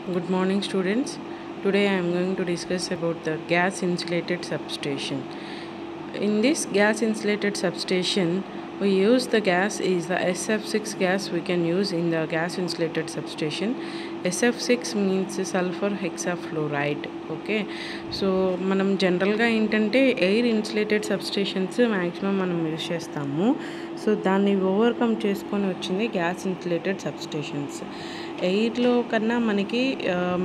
Good morning, students. Today I am going to discuss about the gas insulated substation. In this gas insulated substation, we use the gas is the SF6 gas we can use in the gas insulated substation. SF6 means sulfur hexafluoride. Okay so మనం జనరల్గా ఏంటంటే air insulated substations maximum మనం use చేస్తాము. So దాన్ని overcome చేసుకొని వచ్చింది gas insulated substations. ఎయిర్లో కన్నా మనకి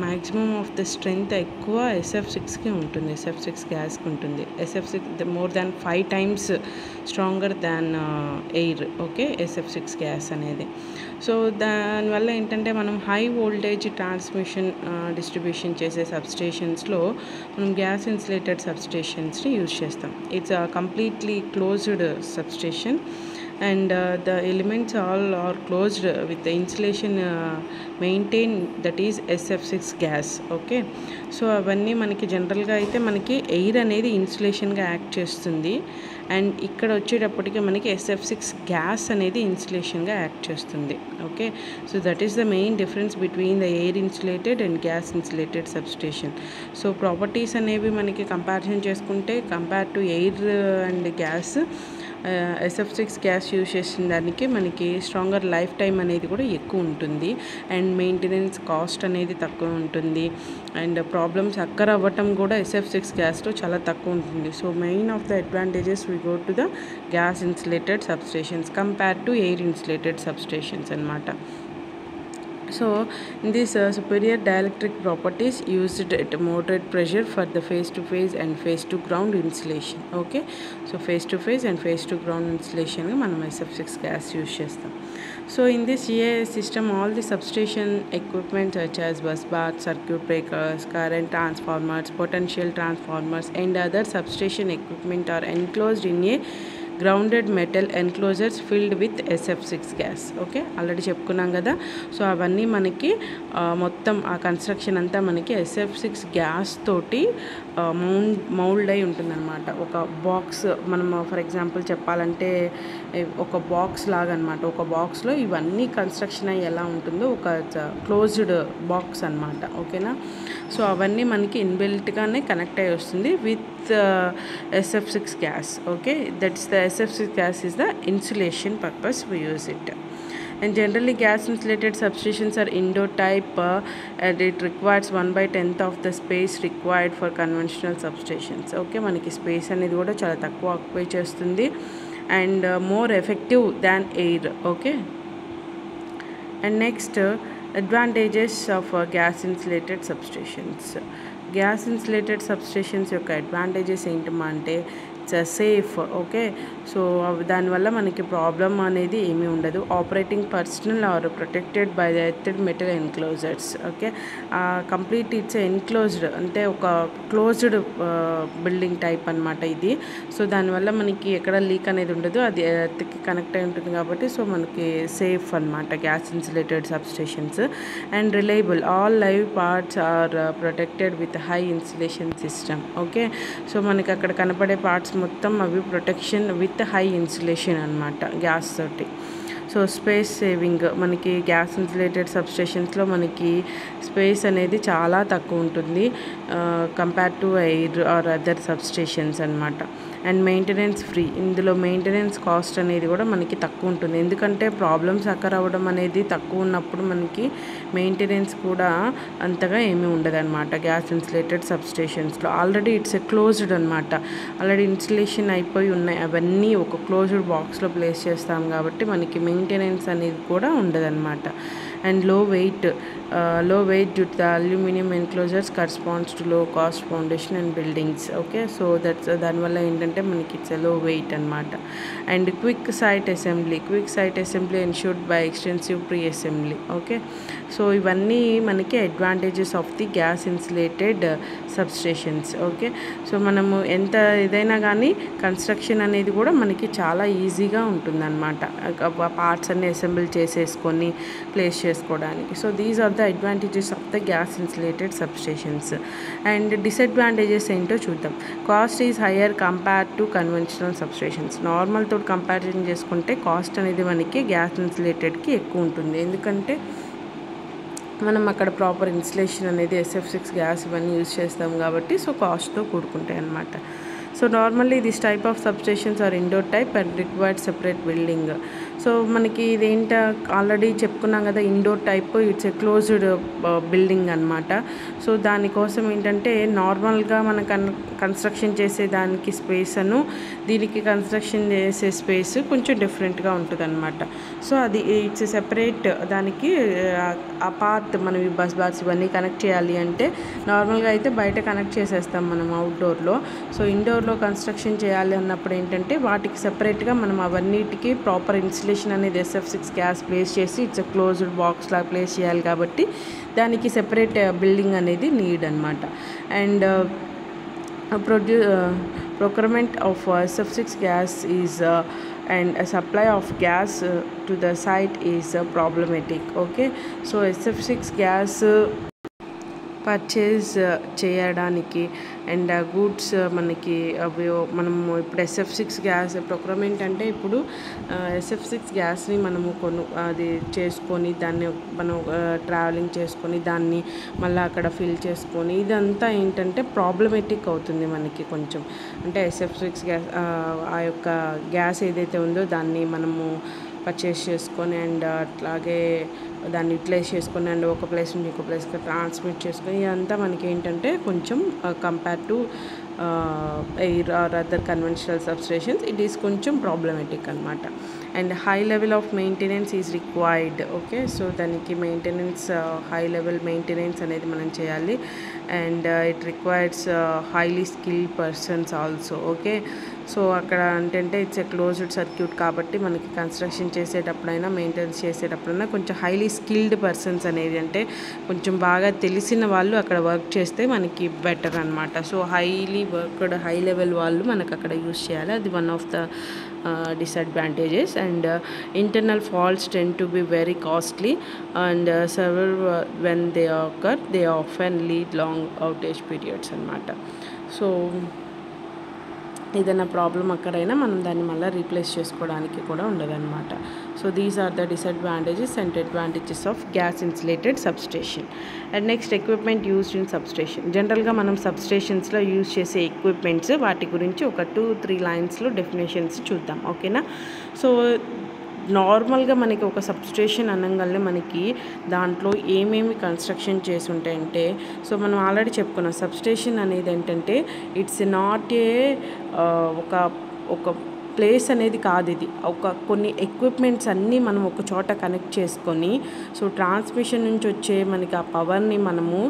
మ్యాక్సిమం ఆఫ్ ద స్ట్రెంగ్త్ ఎక్కువ SF6కి ఉంటుంది, SF6 గ్యాస్కి ఉంటుంది. SF6 more than 5 times stronger than air. Okay, SF6 gas అనేది. సో దానివల్ల ఏంటంటే మనం హై వోల్టేజ్ ట్రాన్స్మిషన్ డిస్ట్రిబ్యూషన్ చేసే సబ్స్టేషన్స్లో మనం గ్యాస్ ఇన్సులేటెడ్ సబ్స్టేషన్స్ని యూజ్ చేస్తాం. It's completely closed substation and the elements all are closed with the insulation maintained, that is SF6 gas. Okay, so అవన్నీ మనకి జనరల్గా అయితే మనకి ఎయిర్ అనేది ఇన్సులేషన్గా యాక్ట్ చేస్తుంది, అండ్ ఇక్కడ వచ్చేటప్పటికి మనకి SF6 గ్యాస్ అనేది ఇన్సులేషన్గా యాక్ట్ చేస్తుంది. Okay, so that is the main difference between the air insulated and gas insulated substation. So properties అనేవి మనకి కంపారిజన్ చేసుకుంటే compare to air and gas, SF6 gas use చేసిన దానికి మనకి స్ట్రాంగర్ లైఫ్ టైం అనేది కూడా ఎక్కువ ఉంటుంది, అండ్ మెయింటెనెన్స్ కాస్ట్ అనేది తక్కువ ఉంటుంది, అండ్ ప్రాబ్లమ్స్ అక్కర్ అవ్వటం కూడా SF6 గ్యాస్లో చాలా తక్కువ ఉంటుంది. So main of the advantages we go to the gas insulated substations compare to air insulated substations అన్నమాట. So in this superior dielectric properties used at moderate pressure for the face to face and face to ground insulation. Okay, so face to face and face to ground insulation manam SF6 gas use chestam. So in this GIS system, all the substation equipment such as bus bars, circuit breakers, current transformers, potential transformers and other substation equipment are enclosed in a grounded metal enclosures filled with SF6 gas. Okay, already చెప్పుకున్నాం కదా. So అవన్నీ మనకి మొత్తం ఆ construction అంతా మనకి SF6 gas తోటి mould అయి ఉంటుందన్నమాట. ఒక బాక్స్, మనం ఫర్ ఎగ్జాంపుల్ చెప్పాలంటే ఒక బాక్స్ లాగా అనమాట. ఒక బాక్స్లో ఇవన్నీ కన్స్ట్రక్షన్ అయ్యి ఎలా ఉంటుందో ఒక క్లోజ్డ్ బాక్స్ అనమాట. ఓకేనా, సో అవన్నీ మనకి ఇన్బిల్ట్గానే కనెక్ట్ అయ్యి వస్తుంది with SF6 gas. Okay, that's the SF6 gas is the insulation purpose we use it. And generally gas insulated substations are indoor type and it requires 1/10th of the space required for conventional substations. Okay, మనకి space అనేది కూడా చాలా తక్కువ occupy చేస్తుంది and more effective than air. Okay, and next advantages of gas insulated substations. Gas insulated substations యొక్క advantages ఏంటమ్మా అంటే it's safe. Okay, so దానివల్ల మనకి ప్రాబ్లం అనేది ఏమీ ఉండదు. Operating personal are protected by the earthed metal enclosures. Okay, complete it's enclosed అంటే ఒక క్లోజ్డ్ బిల్డింగ్ టైప్ అనమాట ఇది. సో దానివల్ల మనకి ఎక్కడ లీక్ అనేది ఉండదు, అది ఎర్త్కి కనెక్ట్ అయి ఉంటుంది కాబట్టి సో మనకి సేఫ్ అనమాట gas insulated substations. And reliable, all live parts are protected with high insulation system. Okay, so మనకి అక్కడ కనపడే పార్ట్స్ మొత్తం అవి ప్రొటెక్షన్ విత్ హై ఇన్సులేషన్ అనమాట గ్యాస్ తోటి. సో స్పేస్ సేవింగ్, మనకి గ్యాస్ ఇన్సులేటెడ్ సబ్స్టేషన్స్లో మనకి స్పేస్ అనేది చాలా తక్కువ ఉంటుంది compare to air or other substations అనమాట. అండ్ మెయింటెనెన్స్ ఫ్రీ, ఇందులో మెయింటెనెన్స్ కాస్ట్ అనేది కూడా మనకి తక్కువ ఉంటుంది, ఎందుకంటే ప్రాబ్లమ్స్ అక్కర్ అవ్వడం అనేది తక్కువ ఉన్నప్పుడు మనకి మెయింటెనెన్స్ కూడా అంతగా ఏమీ ఉండదు అనమాట గ్యాస్ ఇన్సులేటెడ్ సబ్స్టేషన్స్లో. ఆల్రెడీ ఇట్స్ క్లోజ్డ్ అనమాట, ఆల్రెడీ ఇన్సులేషన్ అయిపోయి ఉన్నాయి, అవన్నీ ఒక క్లోజ్డ్ బాక్స్లో ప్లేస్ చేస్తాం కాబట్టి మనకి మెయింటెనెన్స్ అనేది కూడా ఉండదన్నమాట. అండ్ లో wait due to the aluminum enclosures corresponds to low cost foundation and buildings. Okay, so that's దానివల్ల ఏంటంటే మనకి ఇట్స్ లో వెయిట్ అనమాట. And quick site assembly ensured by extensive pre assembly. Okay, so ఇవన్నీ మనకి advantages of the gas insulated substations. Okay, so మనము ఎంత ఇదైనా కానీ కన్స్ట్రక్షన్ అనేది కూడా మనకి చాలా ఈజీగా ఉంటుందన్నమాట, పార్ట్స్ అన్ని అసెంబుల్ చేసేసుకొని ప్లేస్ చేసుకోవడానికి. So these are the advantages of the gas insulated substations. And disadvantages ఏంటో చూద్దాం. Cost is higher compare to conventional substations. Normal తోటి కంపారిజన్ చేసుకుంటే కాస్ట్ అనేది మనకి గ్యాస్ ఇన్సులేటెడ్కి ఎక్కువ ఉంటుంది, ఎందుకంటే మనం అక్కడ ప్రాపర్ ఇన్సులేషన్ అనేది SF6 గ్యాస్ ఇవన్నీ యూజ్ చేస్తాం కాబట్టి సో కాస్ట్తో కూడుకుంటాయి అన్నమాట. So normally this type of substations are indoor type and required separate building. So మనకి ఇదేంట ఆల్రెడీ చెప్పుకున్నాం కదా, indoor type it's a closed building అనమాట. సో దానికోసం ఏంటంటే నార్మల్గా మన కన్స్ట్రక్షన్ చేసే దానికి స్పేస్ అను దీనికి కన్స్ట్రక్షన్ చేసే స్పేస్ కొంచెం డిఫరెంట్గా ఉంటుంది అనమాట. సో అది ఇట్స్ సెపరేట్. దానికి ఆ పాత్ మనం ఈ బస్ బార్స్ ఇవన్నీ కనెక్ట్ చేయాలి అంటే నార్మల్గా అయితే బయట కనెక్ట్ చేసేస్తాం మనం అవుట్డోర్లో. సో ఇండోర్లో కన్స్ట్రక్షన్ చేయాలి అన్నప్పుడు ఏంటంటే వాటికి సెపరేట్గా మనం అవన్నిటికీ ప్రాపర్ ఇన్సులేషన్ అనేది SF6 గ్యాస్ ప్లేస్ చేసి ఇట్స్ ఎ క్లోజ్డ్ బాక్స్ లాగా ప్లేస్ చేయాలి కాబట్టి దానికి సెపరేట్ బిల్డింగ్ అనేది నీడ్ అనమాట. And procurement of SF6 gas is and a supply of gas to the site is problematic. Okay, so SF6 gas purchase చేయడానికి and goods మనకి అవి మనము ఇప్పుడు SF6 గ్యాస్ ప్రొక్యూర్మెంట్ అంటే ఇప్పుడు SF6 గ్యాస్ని మనము అది చేసుకొని దాన్ని మనం ట్రావెలింగ్ చేసుకొని దాన్ని మళ్ళీ అక్కడ ఫిల్ చేసుకొని ఇదంతా ఏంటంటే ప్రాబ్లమేటిక్ అవుతుంది మనకి కొంచెం. అంటే SF6 గ్యాస్ ఆ యొక్క గ్యాస్ ఏదైతే ఉందో దాన్ని మనము పర్చేస్ చేసుకొని అండ్ అట్లాగే దాన్ని యూటిలైజ్ చేసుకొని అండ్ ఒక ప్లేస్ నుంచి ఇంకో ప్లేస్కి ట్రాన్స్మిట్ చేసుకొని ఇదంతా మనకి ఏంటంటే కొంచెం compare to air or other conventional substations it is కొంచెం ప్రాబ్లమేటిక్ అనమాట. And high level of maintenance is required. Okay, so దానికి మెయింటెనెన్స్ హై లెవెల్ మెయింటెనెన్స్ అనేది మనం చేయాలి. And it requires highly skilled persons also. Okay, so అక్కడ ఏంటంటే it's a closed circuit కాబట్టి మనకి కన్స్ట్రక్షన్ చేసేటప్పుడైనా మెయింటెనెన్స్ చేసేటప్పుడైనా కొంచెం హైలీ స్కిల్డ్ పర్సన్స్ అనేది అంటే కొంచెం బాగా తెలిసిన వాళ్ళు అక్కడ వర్క్ చేస్తే మనకి బెటర్ అనమాట. So highly worked high level వాళ్ళు మనకు అక్కడ యూజ్ చేయాలి. అది one of the disadvantages. And internal faults tend to be very costly and several when they occur they often lead long outage periods అన్నమాట. So ఏదైనా problem అక్కడైనా మనం దాన్ని మళ్ళీ రీప్లేస్ చేసుకోవడానికి కూడా ఉండదన్నమాట. So these are the disadvantages and advantages of gas insulated substation. And next equipment used in substation. జనరల్గా మనం సబ్స్టేషన్స్లో యూజ్ చేసే ఎక్విప్మెంట్స్ వాటి గురించి ఒక 2-3 లైన్స్లో డెఫినేషన్స్ చూద్దాం. ఓకేనా, సో నార్మల్గా మనకి ఒక సబ్స్టేషన్ అనగానే మనకి దాంట్లో ఏమేమి కన్స్ట్రక్షన్ చేసి ఉంటాయంటే సో మనం ఆల్రెడీ చెప్పుకున్నాం సబ్స్టేషన్ అనేది ఏంటంటే ఇట్స్ నాట్ ఏ ఒక ప్లేస్ అనేది కాదు. ఇది కొన్ని ఎక్విప్మెంట్స్ అన్నీ మనం ఒక చోట కనెక్ట్ చేసుకొని సో ట్రాన్స్మిషన్ నుంచి వచ్చే మనకి ఆ పవర్ని మనము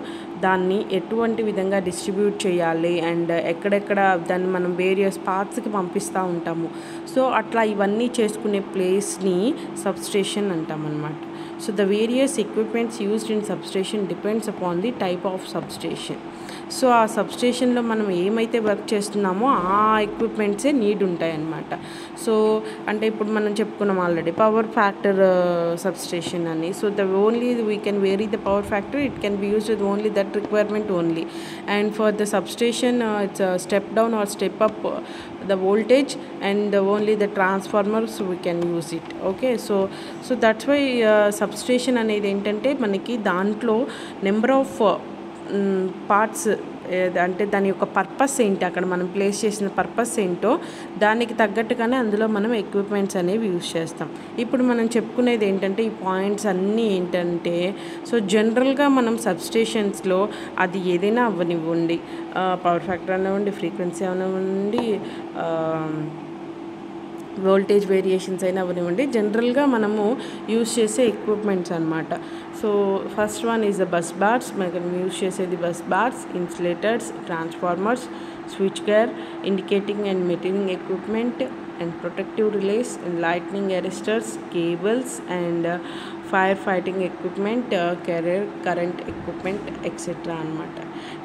దాన్ని ఎటువంటి విధంగా డిస్ట్రిబ్యూట్ చేయాలి అండ్ ఎక్కడెక్కడ దాన్ని మనం వేరియస్ పార్ట్స్కి పంపిస్తూ ఉంటాము. సో అట్లా ఇవన్నీ చేసుకునే ప్లేస్ని సబ్స్టేషన్ అంటాం అన్నమాట. So the various equipments used in substation depends upon the type of substation. So ఆ సబ్స్టేషన్లో మనం ఏమైతే వర్క్ చేస్తున్నామో ఆ ఎక్విప్మెంట్సే నీడ్ ఉంటాయి అన్నమాట. సో అంటే ఇప్పుడు మనం చెప్పుకున్నాం ఆల్రెడీ పవర్ ఫ్యాక్టర్ సబ్స్టేషన్ అని. So the only we can vary the power factor, it can be used with only that requirement only. And for the substation it's step down or step up the voltage and only the transformers we can use it. Okay, so that's why substation అనేది ఏంటంటే మనకి దాంట్లో number of parts అంటే దాని యొక్క purpose ఏంటి, అక్కడ మనం ప్లేస్ చేసిన పర్పస్ ఏంటో దానికి తగ్గట్టుగానే అందులో మనం ఎక్విప్మెంట్స్ అనేవి యూజ్ చేస్తాం. ఇప్పుడు మనం చెప్పుకునేది ఏంటంటే ఈ పాయింట్స్ అన్నీ ఏంటంటే సో జనరల్గా మనం సబ్స్టేషన్స్లో అది ఏదైనా అవ్వనివ్వండి, పవర్ ఫ్యాక్టర్ అనివ్వండి, ఫ్రీక్వెన్సీ అనివ్వండి, వోల్టేజ్ వేరియేషన్స్ అయినా అవనివ్వండి, జనరల్గా మనము యూజ్ చేసే ఎక్విప్మెంట్స్ అనమాట. So first one is the bus bars. మనం యూజ్ చేసేది bus bars, insulators, transformers, switch gear, indicating and metering equipment and protective relays and lightning arresters, cables and fire fighting equipment, carrier current equipment etc. అన్నమాట.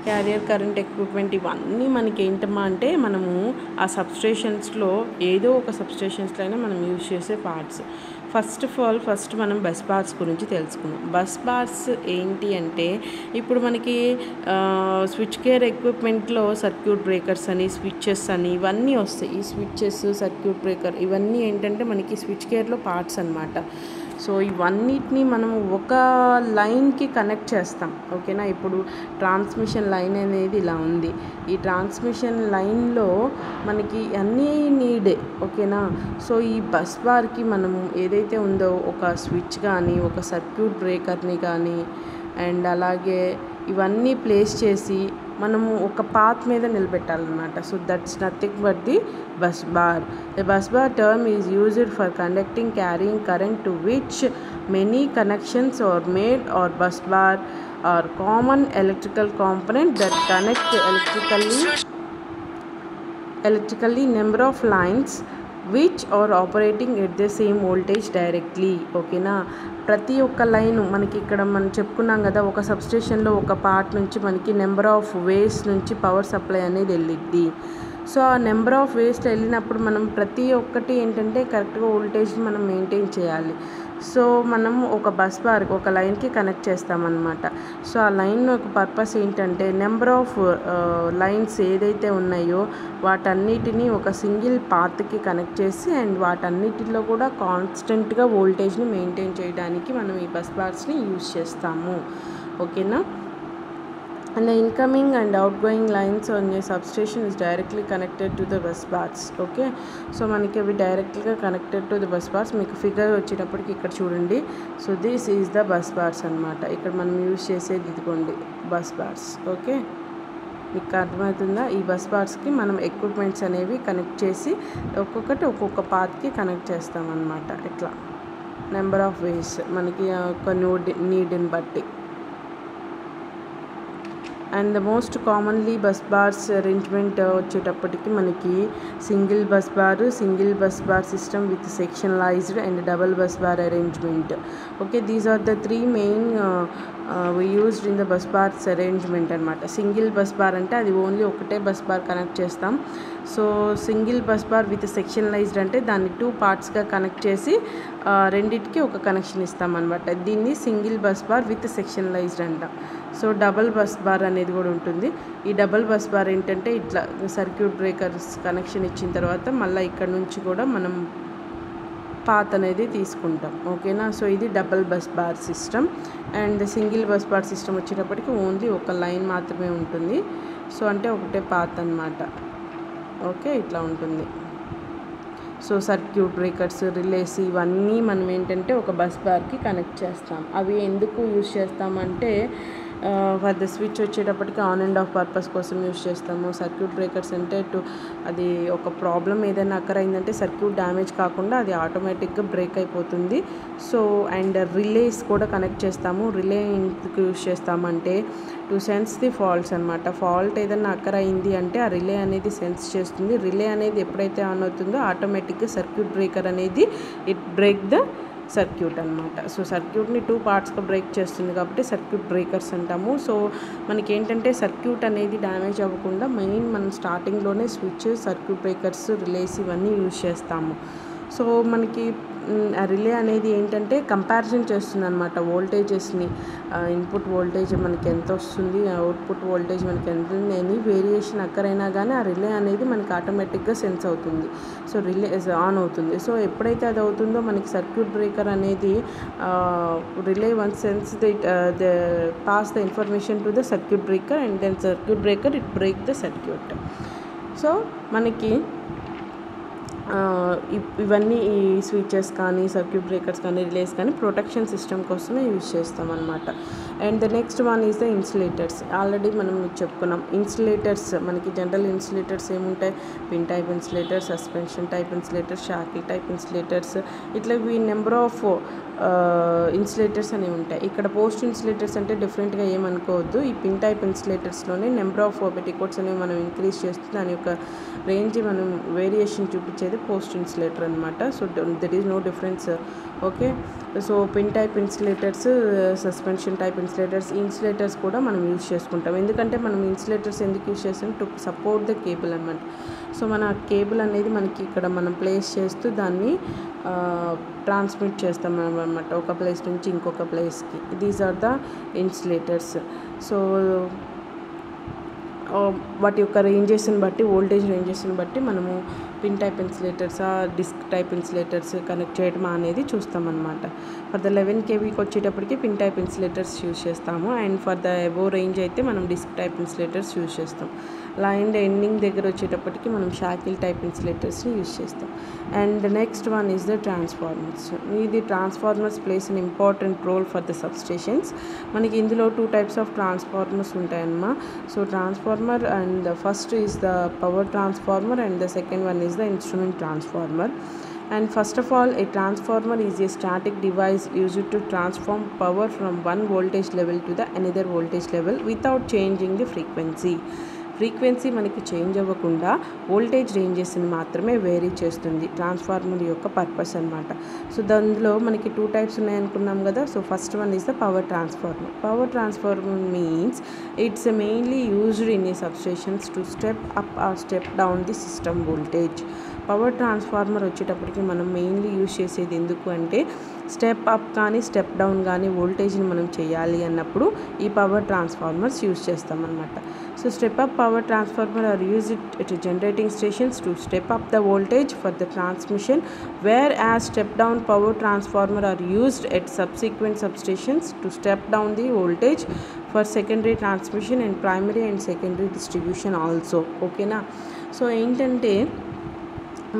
Carrier current equipment ఇవన్నీ మనకి ఏంటమ్మా అంటే మనము ఆ సబ్స్టేషన్స్లో ఏదో ఒక సబ్స్టేషన్స్లో అయినా మనం యూజ్ చేసే పార్ట్స్. ఫస్ట్ మనం బస్ బార్స్ గురించి తెలుసుకుందాం. బస్ బార్స్ ఏంటి అంటే ఇప్పుడు మనకి స్విచ్ గేర్ ఎక్విప్మెంట్లో సర్క్యూట్ బ్రేకర్స్ అని, స్విచ్చెస్ అని ఇవన్నీ వస్తాయి. ఈ స్విచ్చెస్, సర్క్యూట్ బ్రేకర్ ఇవన్నీ ఏంటంటే మనకి స్విచ్ గేర్లో పార్ట్స్ అనమాట. సో ఇవన్నిటిని మనం ఒక లైన్కి కనెక్ట్ చేస్తాం. ఓకేనా. ఇప్పుడు ట్రాన్స్మిషన్ లైన్ అనేది ఇలా ఉంది. ఈ ట్రాన్స్మిషన్ లైన్లో మనకి అన్నీ నీడే. ఓకేనా. సో ఈ బస్ బార్కి మనము ఏదైతే ఉందో ఒక స్విచ్ కానీ, ఒక సర్క్యూట్ బ్రేకర్ని కానీ, అండ్ అలాగే ఇవన్నీ ప్లేస్ చేసి మనము ఒక పాత్ మీద నిలబెట్టాలన్నమాట. So that's nothing but the bus bar. The bus bar term is used for conducting carrying current to which many connections are made, or bus bar are common electrical component that connect electrically number of lines which are operating at the same voltage directly. ఓకేనా. ప్రతి ఒక్క line మనకి ఇక్కడ మనం చెప్పుకున్నాం కదా, ఒక సబ్స్టేషన్లో ఒక పార్ట్ నుంచి మనకి నెంబర్ ఆఫ్ వేస్ నుంచి పవర్ సప్లై అనేది వెళ్ళిద్ది. సో ఆ నెంబర్ ఆఫ్ వేస్లో వెళ్ళినప్పుడు మనం ప్రతి ఒక్కటి ఏంటంటే కరెక్ట్గా వోల్టేజ్ని మనం మెయింటైన్ చేయాలి. సో మనం ఒక బస్ బార్కి ఒక లైన్కి కనెక్ట్ చేస్తామన్నమాట. సో ఆ లైన్ ఒక పర్పస్ ఏంటంటే నెంబర్ ఆఫ్ లైన్స్ ఏదైతే ఉన్నాయో వాటన్నిటిని ఒక సింగిల్ పాత్కి కనెక్ట్ చేసి అండ్ వాటన్నిటిలో కూడా కాన్స్టెంట్గా వోల్టేజ్ని మెయింటైన్ చేయడానికి మనం ఈ బస్ బార్స్ని యూజ్ చేస్తాము. ఓకేనా. And the incoming and outgoing lines on a substation is directly connected to the bus bars. Okay, so మనకి అవి డైరెక్ట్గా connected to the bus bars. మీకు ఫిగర్ వచ్చేటప్పటికి ఇక్కడ చూడండి. So this is the bus bars అనమాట. ఇక్కడ మనం యూజ్ చేసేది ఇదిగోండి బస్ బార్స్. ఓకే, మీకు అర్థమవుతుందా. ఈ బస్ బార్స్కి మనం ఎక్విప్మెంట్స్ అనేవి కనెక్ట్ చేసి ఒక్కొక్కటి ఒక్కొక్క పాత్కి కనెక్ట్ చేస్తామన్నమాట. ఇట్లా నెంబర్ ఆఫ్ వేస్ మనకి ఒక నీడ్ని బట్టి. And the most commonly bus bars arrangement వచ్చేటప్పటికి మనకి single bus bar system with sectionalised and double bus bar arrangement. Okay, these are the three main we used in the bus bars arrangement అనమాట. Single bus bar అంటే అది only ఒకటే bus bar connect చేస్తాం. So single bus bar with sectionalised అంటే దాన్ని 2 పార్ట్స్గా connect చేసి రెండిటికి ఒక కనెక్షన్ ఇస్తాం అనమాట. దీన్ని సింగిల్ బస్ బార్ విత్ సెక్షనలైజ్డ్ అంట. సో డబల్ బస్ బార్ అనేది కూడా ఉంటుంది. ఈ డబల్ బస్ బార్ ఏంటంటే ఇట్లా సర్క్యూట్ బ్రేకర్స్ కనెక్షన్ ఇచ్చిన తర్వాత మళ్ళీ ఇక్కడ నుంచి కూడా మనం పాత్ అనేది తీసుకుంటాం. ఓకేనా. సో ఇది double bus bar system. And single bus bar system వచ్చేటప్పటికి ఓన్లీ ఒక లైన్ మాత్రమే ఉంటుంది. సో అంటే ఒకటే పాత్ అన్నమాట. ఓకే, ఇట్లా ఉంటుంది. సో సర్క్యూట్ బ్రేకర్స్, రిలేస్ ఇవన్నీ మనం ఏంటంటే ఒక బస్ బార్కి కనెక్ట్ చేస్తాం. అవి ఎందుకు యూజ్ చేస్తామంటే ఫర్ ద స్విచ్ వచ్చేటప్పటికి ఆన్ అండ్ ఆఫ్ పర్పస్ కోసం యూజ్ చేస్తాము. సర్క్యూట్ బ్రేకర్స్ అంటే అది ఒక ప్రాబ్లం ఏదైనా అయిందంటే సర్క్యూట్ డ్యామేజ్ కాకుండా అది ఆటోమేటిక్గా బ్రేక్ అయిపోతుంది. సో అండ్ రిలేస్ కూడా కనెక్ట్ చేస్తాము. రిలే ఎందుకు యూజ్ చేస్తామంటే టు సెన్స్ ది ఫాల్ట్స్ అనమాట. ఫాల్ట్ ఏదైనా అయింది అంటే ఆ రిలే అనేది సెన్స్ చేస్తుంది. రిలే అనేది ఎప్పుడైతే ఆన్ అవుతుందో ఆటోమేటిక్గా సర్క్యూట్ బ్రేకర్ అనేది ఇట్ బ్రేక్ ద సర్క్యూట్ అనమాట. సో సర్క్యూట్ని 2 పార్ట్స్గా బ్రేక్ చేస్తుంది కాబట్టి సర్క్యూట్ బ్రేకర్స్ అంటాము. సో మనకి ఏంటంటే సర్క్యూట్ అనేది డ్యామేజ్ అవ్వకుండా మెయిన్ మనం స్టార్టింగ్లోనే స్విచ్, సర్క్యూట్ బ్రేకర్స్, రిలేస్ ఇవన్నీ యూజ్ చేస్తాము. సో మనకి ఆ రిలే అనేది ఏంటంటే కంపారిజన్ చేస్తుంది అనమాట వోల్టేజెస్ని. ఇన్పుట్ వోల్టేజ్ మనకి ఎంత వస్తుంది, అవుట్పుట్ వోల్టేజ్ మనకి ఎంత ఉంది, ఎనీ వేరియేషన్ అయినా కానీ ఆ రిలే అనేది మనకి ఆటోమేటిక్గా సెన్స్ అవుతుంది. సో రిలే ఆన్ అవుతుంది. సో ఎప్పుడైతే అది అవుతుందో మనకి సర్క్యూట్ బ్రేకర్ అనేది relay one sense the pass the information to the circuit breaker and then circuit breaker it break the circuit. So మనకి ఇవన్నీ ఈ స్విచెస్ కానీ, సర్క్యూట్ బ్రేకర్స్ కానీ, రిలేస్ కానీ ప్రొటెక్షన్ సిస్టమ్ కోసమే యూజ్ చేస్తాం అనమాట. And the next one is the insulators. Already మనం చెప్పుకున్నాం. ఇన్సులేటర్స్ మనకి జనరల్ ఇన్సులేటర్స్ ఏముంటాయి, pin type insulators, suspension type insulators, షాకిల్ type insulators, ఇట్లా ఈ నెంబర్ ఆఫ్ ఇన్సులేటర్స్ అనేవి ఉంటాయి. ఇక్కడ పోస్ట్ ఇన్సులేటర్స్ అంటే డిఫరెంట్గా ఏమనుకోవద్దు. ఈ పిన్ టైప్ ఇన్సులేటర్స్లోనే నెంబర్ ఆఫ్ పెట్టికోట్స్ అనేవి మనం ఇంక్రీజ్ చేస్తూ దాని యొక్క రేంజ్ మనం వేరియేషన్ చూపించేది పోస్ట్ ఇన్సులేటర్ అనమాట. So that is no difference. Okay, so pin type insulators, suspension type insulators, insulators కూడా మనం యూజ్ చేసుకుంటాం. ఎందుకంటే మనం ఇన్సులేటర్స్ ఎందుకు యూజ్ చేస్తాం, టు సపోర్ట్ ద కేబుల్ అనమాట. సో మన కేబుల్ అనేది మనకి ఇక్కడ మనం ప్లేస్ చేస్తూ దాన్ని ట్రాన్స్మిట్ చేస్తాం అనమాట ఒక ప్లేస్ నుంచి ఇంకొక ప్లేస్కి. These are the insulators. So వాటి యొక్క రేంజెస్ని బట్టి, వోల్టేజ్ రేంజెస్ని బట్టి మనము పిన్ టైప్ ఇన్సులేటర్సా, టైప్ ఇన్సులేటర్స్ కనెక్ట్ చేయడం అనేది చూస్తామన్నమాట. ఫర్ ద 11 kVకి వచ్చేటప్పటికి పిన్ టైప్ ఇన్సులేటర్స్ యూజ్ చేస్తాము. And for the above range అయితే మనం డిస్క్ టైప్ ఇన్సులేటర్స్ యూజ్ చేస్తాం. లైన్ ఎండింగ్ దగ్గర వచ్చేటప్పటికి మనం షాకిల్ టైప్ ఇన్సులేటర్స్ని యూజ్ చేస్తాం. And next one is the transformers. ఇది transformers plays an important role for the సబ్స్టేషన్స్. మనకి ఇందులో 2 types ఆఫ్ ట్రాన్స్ఫార్మర్స్ ఉంటాయన్నమా. So transformer and the first is the power transformer and the second one is the instrument transformer. And first of all, a transformer is a static device used to transform power from one voltage level to the another voltage level without changing the frequency. Frequency మనకి change అవ్వకుండా voltage రేంజెస్ని మాత్రమే vary చేస్తుంది transformer యొక్క purpose అనమాట. So దానిలో మనకి 2 types ఉన్నాయనుకున్నాం కదా. So first one is the power transformer. Power transformer means it's mainly used in a substations to step up or step down the system voltage. Power transformer వచ్చేటప్పటికి మనం mainly use చేసేది ఎందుకు అంటే step up కానీ step down కానీ వోల్టేజ్ని మనం చేయాలి అన్నప్పుడు ఈ పవర్ ట్రాన్స్ఫార్మర్స్ యూజ్ చేస్తామన్నమాట. So step up power transformer are used at generating stations to step up the voltage for the transmission, whereas step down power transformer are used at subsequent substations to step down the voltage for secondary transmission and primary and secondary distribution also. ఓకేనా. So ఏంటంటే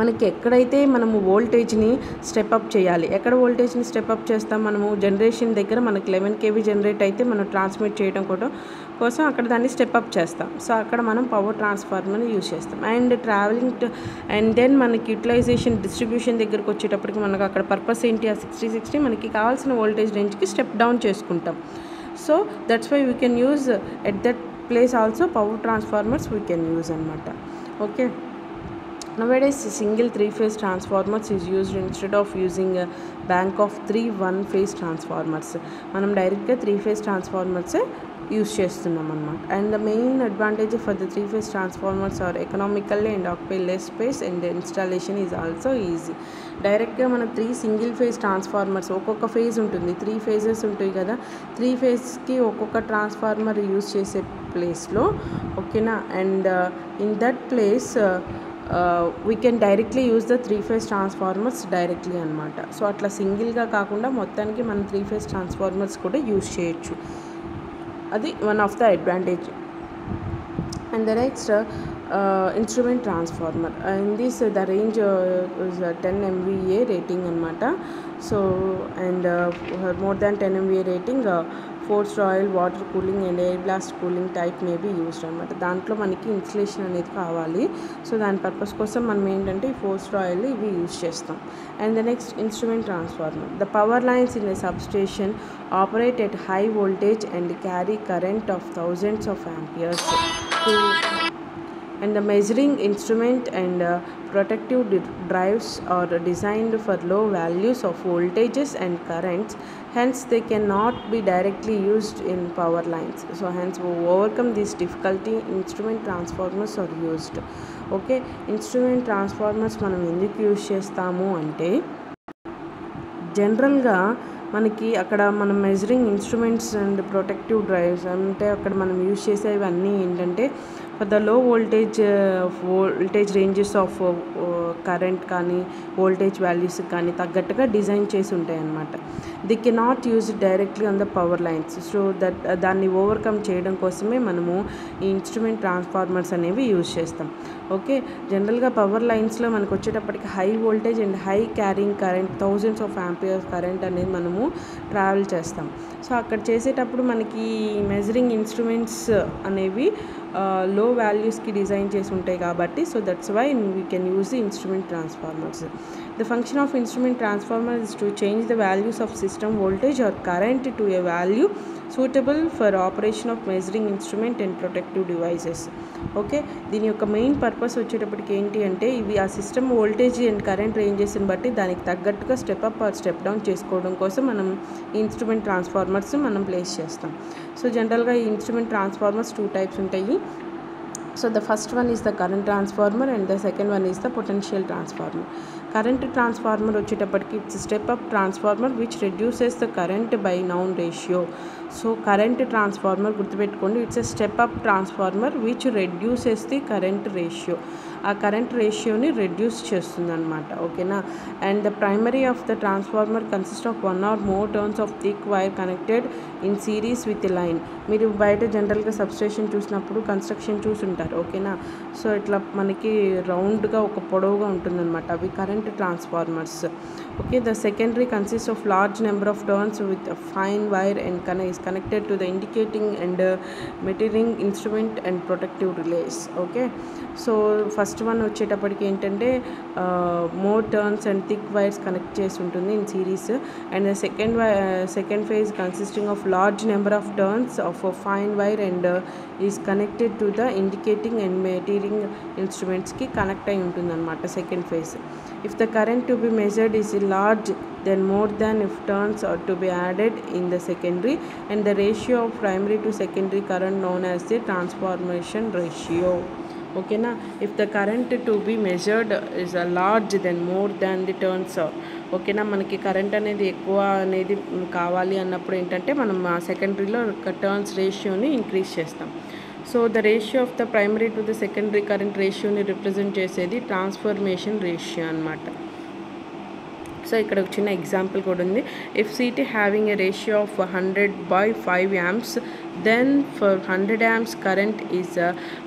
మనకి ఎక్కడైతే మనము వోల్టేజ్ని step up చేయాలి, ఎక్కడ వోల్టేజ్ని step up చేస్తాం మనము జనరేషన్ దగ్గర మనకి 11 kV జనరేట్ అయితే మనం ట్రాన్స్మిట్ చేయడం కోసం అక్కడ దాన్ని స్టెప్అప్ చేస్తాం. సో అక్కడ మనం పవర్ ట్రాన్స్ఫార్మర్ని యూజ్ చేస్తాం. అండ్ ట్రావెలింగ్ అండ్ దెన్ మనకి యూటిలైజేషన్ డిస్ట్రిబ్యూషన్ దగ్గరకు వచ్చేటప్పటికి మనకు అక్కడ పర్పస్ ఏంటి, ఆ 60 మనకి కావాల్సిన వోల్టేజ్ రేంజ్కి స్టెప్ డౌన్ చేసుకుంటాం. So that's why we can use at that place also power transformers we can use అనమాట. Okay. Nowadays, single 3-phase transformers is used instead of using a bank of 3 1-phase transformers. మనం డైరెక్ట్గా 3-phase transformers use చేస్తున్నాం అన్నమాట. And the main advantage for the 3-phase transformers are economically and occupy less space and installation is also easy. డైరెక్ట్గా మనం 3 single phase transformers, ఒక్కొక్క phase ఉంటుంది, 3 phases ఉంటాయి కదా, 3 phaseస్కి ఒక్కొక్క ట్రాన్స్ఫార్మర్ యూజ్ చేసే ప్లేస్లో, ఓకేనా, and in that place we can directly use the 3-phase transformers directly అనమాట. సో అట్లా సింగిల్గా కాకుండా మొత్తానికి మనం 3-phase ట్రాన్స్ఫార్మర్స్ కూడా యూజ్ చేయొచ్చు. అది one of the advantage. And the next instrument transformer. In this the range is 10 MVA rating అనమాట. So and more than 10 MVA rating forced oil, water cooling and air blast cooling type may be used అనమాట. దాంట్లో మనకి insulation అనేది కావాలి. So దాని purpose కోసం మనం ఏంటంటే ఈ ఫోర్స్డ్ ఆయిల్ ఇవి యూజ్ చేస్తాం. And the next instrument transformer. The power lines in a substation operate at high voltage and carry current of thousands of amperes to and the measuring instrument and protective drives are designed for low values of voltages and currents, hence they cannot be directly used in power lines. So hence to overcome this difficulty instrument transformers are used. Okay, instrument transformers మనం ఎందుకు use చేస్తాము అంటే జనరల్గా మనకి అక్కడ మనం measuring instruments and protective drives అంటే అక్కడ మనం యూజ్ చేసేవి అన్నీ ఏంటంటే for the low voltage ranges of current కానీ వోల్టేజ్ వాల్యూస్ కానీ తగ్గట్టుగా డిజైన్ చేసి ఉంటాయి అన్నమాట. The cannot use directly on the power lines. So దాన్ని ఓవర్కమ్ చేయడం కోసమే మనము ఈ ఇన్స్ట్రుమెంట్ ట్రాన్స్ఫార్మర్స్ అనేవి యూజ్ చేస్తాం. ఓకే, జనరల్గా పవర్ లైన్స్లో మనకు వచ్చేటప్పటికి high voltage and high carrying current thousands of amperes current అనేది మనము ట్రావెల్ చేస్తాం. సో అక్కడ చేసేటప్పుడు మనకి మెజరింగ్ ఇన్స్ట్రుమెంట్స్ అనేవి లో వాల్యూస్కి డిజైన్ చేసి ఉంటాయి కాబట్టి so that's why we can use the instrument transformers. The function of instrument transformer is to change the values of system voltage or current to a value suitable for operation of measuring instrument and protective devices. Okay, దీని యొక్క main purpose వచ్చేటప్పటికి ఏంటి అంటే ఇవి ఆ system voltage and current రేంజెస్ని బట్టి దానికి తగ్గట్టుగా step up or step down చేసుకోవడం కోసం మనం ఈ ఇన్స్ట్రుమెంట్ ట్రాన్స్ఫార్మర్స్ మనం ప్లేస్ చేస్తాం. సో జనరల్గా ఈ ఇన్స్ట్రుమెంట్ ట్రాన్స్ఫార్మర్స్ 2 types ఉంటాయి. So the first one is the current transformer and the second one is the potential transformer. Current transformer వచ్చేటప్పటికి it's a step up transformer which reduces the current by noun ratio. So current transformer గుర్తుపెట్టుకోండి, it's a step up transformer which reduces the current ratio. ఆ current రేషియోని reduce చేస్తుంది అనమాట. ఓకేనా. And the primary of the transformer consist of 1 or more turns of thick wire connected in series with line. మీరు బయట జనరల్గా substation చూసినప్పుడు construction చూసుంటారు. ఓకేనా. సో ఇట్లా మనకి రౌండ్గా ఒక పొడవుగా ఉంటుందన్నమాట. అవి current transformers. Okay. The secondary consist of large number of turns with fine wire and is connected to the indicating and metering instrument and protective relays. Okay. So first one వచ్చేటప్పటికి ఏంటంటే more turns and thick wires connect చేసి ఉంటుంది in series. And second phase consisting of large number of turns of fine wire and is connected to the indicating and metering ఇన్స్ట్రుమెంట్స్కి connect అయి ఉంటుంది అనమాట second phase. If the current to be measured is large then more than if turns are to be added in the secondary, and the ratio of primary to secondary current known as the transformation ratio. Okay na. If the current to be measured is a large then more than the turns are. Okay నా. మనకి current అనేది ఎక్కువ అనేది కావాలి అన్నప్పుడు ఏంటంటే మనం సెకండరీలో టర్న్స్ రేషియోని ఇంక్రీజ్ చేస్తాం. So the ratio of the primary to the secondary current రేషియోని రిప్రజెంట్ చేసేది ట్రాన్స్ఫర్మేషన్ రేషియో అనమాట. సో ఇక్కడ ఒక చిన్న ఎగ్జాంపుల్ కూడా ఉంది. If CT having a ratio of 100/5 amps, then for 100 amps current is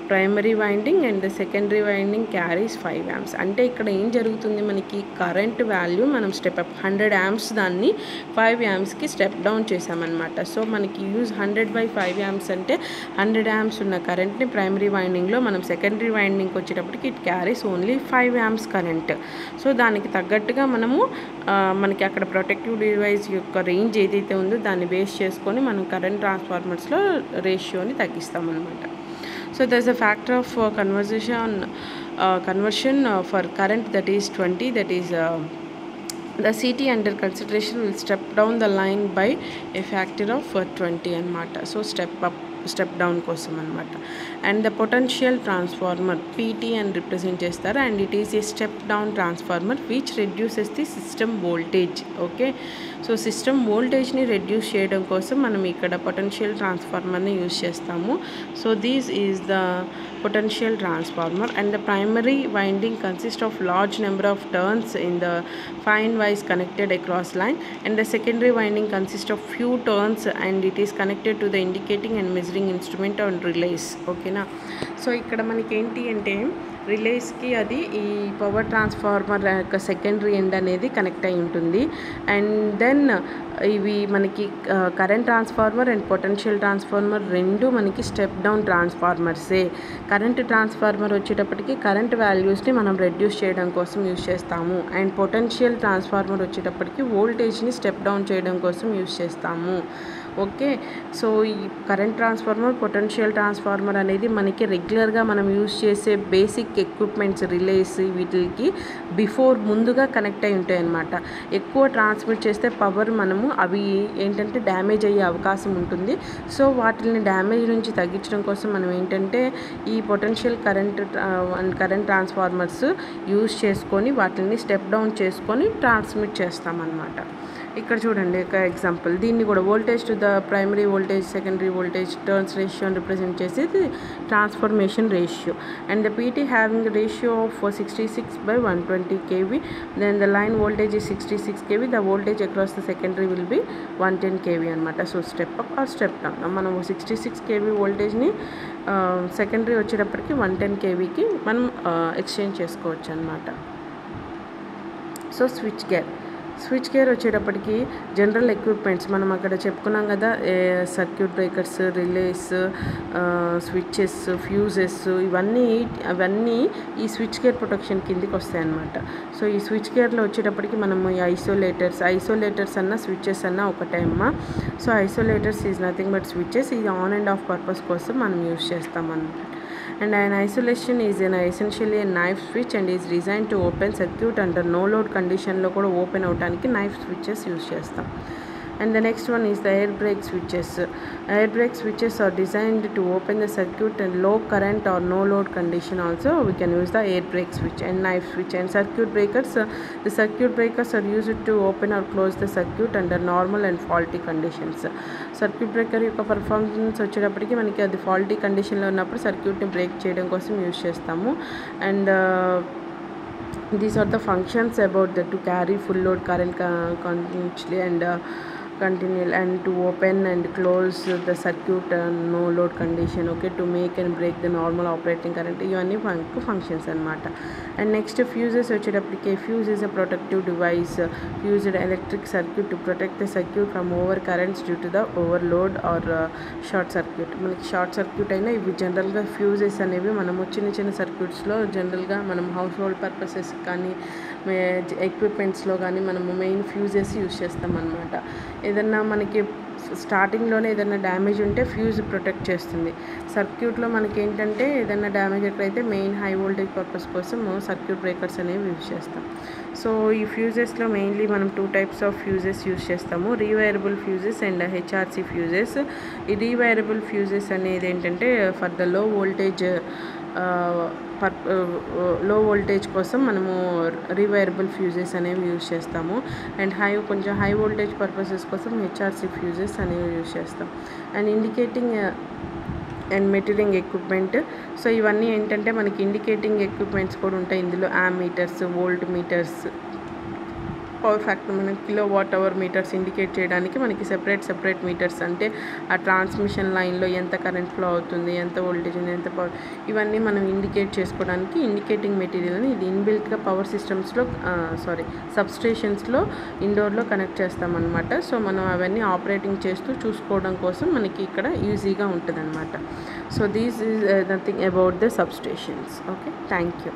primary winding and the secondary winding carries 5 amps. అంటే ఇక్కడ ఏం జరుగుతుంది, మనకి కరెంట్ వాల్యూ మనం స్టెప్ అప్ 100 amps దాన్ని 5 ampsకి స్టెప్ డౌన్ చేసామన్నమాట. సో మనకి యూజ్ 100/5 amps అంటే 100 amps ఉన్న కరెంట్ని ప్రైమరీ వైండింగ్లో మనం సెకండరీ వైండింగ్కి వచ్చేటప్పటికి it carries only 5 amps current. So దానికి తగ్గట్టుగా మనము మనకి అక్కడ ప్రొటెక్టివ్ డివైస్ యొక్క రేంజ్ ఏదైతే ఉందో దాన్ని బేస్ చేసుకొని మనం కరెంట్ ట్రాన్స్ఫార్మర్స్లో రేషియోని తగ్గిస్తామన్నమాట. So there's a factor of conversion for current that is 20, that is the CT under consideration will step down the line by a factor of 20 అన్నమాట. సో స్టెప్ డౌన్ కోసం అనమాట. And the potential transformer PT అని represent చేస్తారు. And it is a step down transformer which reduces the system voltage. Okay. So system వోల్టేజ్ని reduce చేయడం కోసం మనం ఇక్కడ పొటెన్షియల్ ట్రాన్స్ఫార్మర్ని యూజ్ చేస్తాము. So this is the potential transformer. And the primary winding consist of large number of turns in the fine wires connected across line, and the secondary winding consists of few turns and it is connected to the indicating and measuring instrument on relays. Okay na. So ఇక్కడ మనకి ఏంటి అంటే రిలేస్కి అది ఈ power transformer యొక్క secondary end అనేది connect అయి ఉంటుంది. అండ్ దెన్ ఇవి మనకి current transformer and potential transformer రెండు మనకి స్టెప్ డౌన్ ట్రాన్స్ఫార్మర్సే. కరెంట్ ట్రాన్స్ఫార్మర్ వచ్చేటప్పటికి కరెంట్ వాల్యూస్ని మనం రెడ్యూస్ చేయడం కోసం యూజ్ చేస్తాము. అండ్ పొటెన్షియల్ ట్రాన్స్ఫార్మర్ వచ్చేటప్పటికి వోల్టేజ్ని స్టెప్ డౌన్ చేయడం కోసం యూజ్ చేస్తాము. ఓకే. సో ఈ కరెంట్ ట్రాన్స్ఫార్మర్ పొటెన్షియల్ ట్రాన్స్ఫార్మర్ అనేది మనకి రెగ్యులర్గా మనం యూజ్ చేసే బేసిక్ ఎక్విప్మెంట్స్ రిలేస్ వీటికి ముందుగా కనెక్ట్ అయి ఉంటాయి అన్నమాట. ఎక్కువ ట్రాన్స్మిట్ చేస్తే పవర్ మనము అవి ఏంటంటే డ్యామేజ్ అయ్యే అవకాశం ఉంటుంది. సో వాటిని డ్యామేజ్ నుంచి తగ్గించడం కోసం మనం ఏంటంటే ఈ పొటెన్షియల్ కరెంట్ ట్రాన్స్ఫార్మర్స్ యూజ్ చేసుకొని వాటిని స్టెప్ డౌన్ చేసుకొని ట్రాన్స్మిట్ చేస్తామన్నమాట. ఇక్కడ చూడండి ఒక ఎగ్జాంపుల్. దీన్ని కూడా voltage to the primary voltage secondary voltage turns ratio అని రిప్రజెంట్ చేసేది transformation ratio. And the PT having ratio of 66/120 kV, then the line voltage is 66 kV, the voltage across the secondary will be 110 kV అనమాట. So step up or step down. మనం 66 kV వోల్టేజ్ని secondary వచ్చేటప్పటికి 110 kVకి మనం exchange చేసుకోవచ్చు అనమాట. So switch gear వచ్చేటప్పటికి general equipments మనం అక్కడ చెప్పుకున్నాం కదా, circuit breakers, relays, switches, fuses, అవన్నీ ఈ స్విచ్ గేర్ ప్రొటెక్షన్ కిందికి వస్తాయి అన్నమాట. సో ఈ స్విచ్ గేర్లో వచ్చేటప్పటికి మనము ఈ ఐసోలేటర్స్ అన్న స్విచ్చెస్ అన్న ఒకటే అమ్మా. So isolators is nothing but switches. ఇది ఆన్ అండ్ ఆఫ్ పర్పస్ కోసం మనం యూజ్ చేస్తాం అన్నమాట. And an isolation is essentially a knife switch and is designed to open circuit under no load condition లో కూడా ఓపెన్ అవడానికి నైఫ్ స్విచెస్ యూజ్ చేస్తాం. And the next one is the air brake switches. Air brake switches are designed to open the circuit and low current or no load condition. Also we can use the air brake switch. And knife switch and circuit breakers. The circuit breakers are used to open or close the circuit under normal and faulty conditions. Circuit breaker యొక్క performance వచ్చేటప్పటికి మనకి అది faulty conditionలో ఉన్నప్పుడు సర్క్యూట్ని break చేయడం కోసం use చేస్తాము. And these are the functions about the to carry full load current continuously and continual and to open and close the circuit no load condition, okay, to make and break the normal operating current. ఇవన్నీ functions అన్నమాట. And next fuses వచ్చేటప్పటికి fuse is a protective device used electric circuit to protect the circuit from over currents due to the overload or short circuit. మనకి short circuit అయినా ఇవి జనరల్గా fuses అనేవి మనము చిన్న చిన్న సర్క్యూట్స్లో జనరల్గా మనం హౌస్ హోల్డ్ పర్పసెస్ కానీ ఎక్విప్మెంట్స్లో కానీ మనము మెయిన్ ఫ్యూజెస్ యూజ్ చేస్తాం అన్నమాట. ఏదన్నా మనకి స్టార్టింగ్లోనే ఏదైనా డ్యామేజ్ ఉంటే ఫ్యూజ్ ప్రొటెక్ట్ చేస్తుంది. సర్క్యూట్లో మనకి ఏంటంటే ఏదైనా డ్యామేజ్ ఎక్కడైతే మెయిన్ హై వోల్టేజ్ పర్పస్ కోసం సర్క్యూట్ బ్రేకర్స్ అనేవి యూజ్ చేస్తాం. సో ఈ ఫ్యూజెస్లో మెయిన్లీ మనం 2 types ఆఫ్ ఫ్యూజెస్ యూజ్ చేస్తాము, రీవైరబుల్ ఫ్యూజెస్ అండ్ హెచ్ఆర్సి ఫ్యూజెస్. ఈ రీవైరబుల్ ఫ్యూజెస్ అనేది ఏంటంటే ఫర్ ద లో వోల్టేజ్ కోసం మనము రీవైరబుల్ ఫ్యూజెస్ అనేవి యూజ్ చేస్తాము. అండ్ కొంచెం హై వోల్టేజ్ పర్పసెస్ కోసం హెచ్ఆర్సి ఫ్యూజెస్ అనేవి యూజ్ చేస్తాం. And indicating and metering equipment. So ఇవన్నీ ఏంటంటే మనకి ఇండికేటింగ్ ఎక్విప్మెంట్స్ కూడా ఉంటాయి ఇందులో. Meters, voltmeters, power factor, మనకి kilowatt hour meters indicate చేయడానికి మనకి సెపరేట్ మీటర్స్, అంటే ఆ ట్రాన్స్మిషన్ లైన్లో ఎంత కరెంట్ ఫ్లో అవుతుంది, ఎంత వోల్టేజ్ ఉంది, ఎంత పవర్, ఇవన్నీ మనం ఇండికేట్ చేసుకోవడానికి ఇండికేటింగ్ మెటీరియల్ని ఇది ఇన్బిల్ట్గా పవర్ సిస్టమ్స్లో సబ్స్టేషన్స్లో ఇండోర్లో కనెక్ట్ చేస్తామన్నమాట. సో మనం అవన్నీ ఆపరేటింగ్ చేస్తూ చూసుకోవడం కోసం మనకి ఇక్కడ ఈజీగా ఉంటుంది అనమాట. So these is nothing about the substations. Okay, thank you.